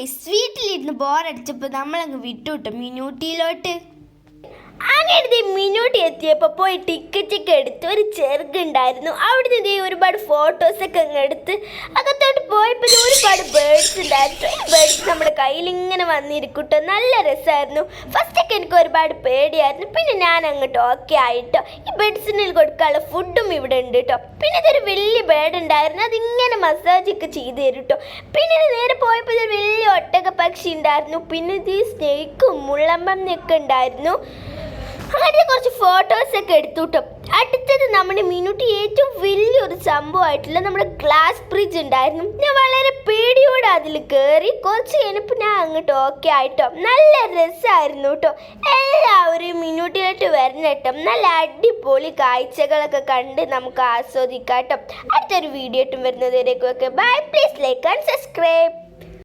Guys വീട്ടിലിരുന്ന് ബോറടിച്ചപ്പോൾ നമ്മളങ്ങ് വിട്ടുവിട്ടു മിനൂട്ടിയിലോട്ട്. അങ്ങനെ മിനൂട്ടി എത്തിയപ്പോൾ പോയി ടിക്കറ്റൊക്കെ എടുത്ത് ഒരു ചെറുക്കുണ്ടായിരുന്നു. അവിടെ നിന്ന് ഒരുപാട് ഫോട്ടോസൊക്കെ അങ്ങ് എടുത്ത് അകത്തോട്ട് പോയപ്പോൾ ഒരുപാട് ബേർഡ്സ് ഉണ്ടായിരുന്നു. ഈ ബേർഡ്സ് നമ്മുടെ കയ്യിൽ ഇങ്ങനെ വന്നിരിക്കട്ടോ, നല്ല രസമായിരുന്നു. ഫസ്റ്റൊക്കെ എനിക്ക് ഒരുപാട് പേടിയായിരുന്നു, പിന്നെ ഞാൻ അങ്ങോട്ട് ഓക്കെ ആയിട്ടോ. ഈ ബേർഡ്സിന് കൊടുക്കാനുള്ള ഫുഡും ഇവിടെ ഉണ്ട് കേട്ടോ. പിന്നെ ഇതൊരു വലിയ ബേർഡ് ഉണ്ടായിരുന്നു, അതിങ്ങനെ മസാജൊക്കെ ചെയ്ത് തരും കേട്ടോ. പിന്നെ നേരെ പോയപ്പോൾ ഇതൊരു വലിയ ഒട്ടക പക്ഷി ഉണ്ടായിരുന്നു. പിന്നെ ഇത് സ്നേക്കും മുള്ളമ്പന്നൊക്കെ ഉണ്ടായിരുന്നു. അങ്ങനെ കുറച്ച് ഫോട്ടോസൊക്കെ എടുത്തു കേട്ടോ. അടുത്തത് നമ്മുടെ മിനൂട്ടി ഏറ്റവും വലിയൊരു സംഭവമായിട്ടുള്ള നമ്മുടെ ഗ്ലാസ് ബ്രിഡ്ജ് ഉണ്ടായിരുന്നു. ഞാൻ വളരെ പേടിയോടെ അതിൽ കയറി കുറച്ച് കഴിഞ്ഞപ്പോൾ ഞാൻ അങ്ങോട്ട് ഓക്കെ ആയിട്ടോ. നല്ല രസമായിരുന്നു കേട്ടോ. എല്ലാവരും മിനൂട്ടിയിലോട്ട് വരണം കേട്ടോ. നല്ല അടിപൊളി കാഴ്ചകളൊക്കെ കണ്ട് നമുക്ക് ആസ്വദിക്കാം കേട്ടോ. അടുത്തൊരു വീഡിയോ ആയിട്ടും വരുന്നതിലേക്കൊക്കെ bye. Please like and subscribe.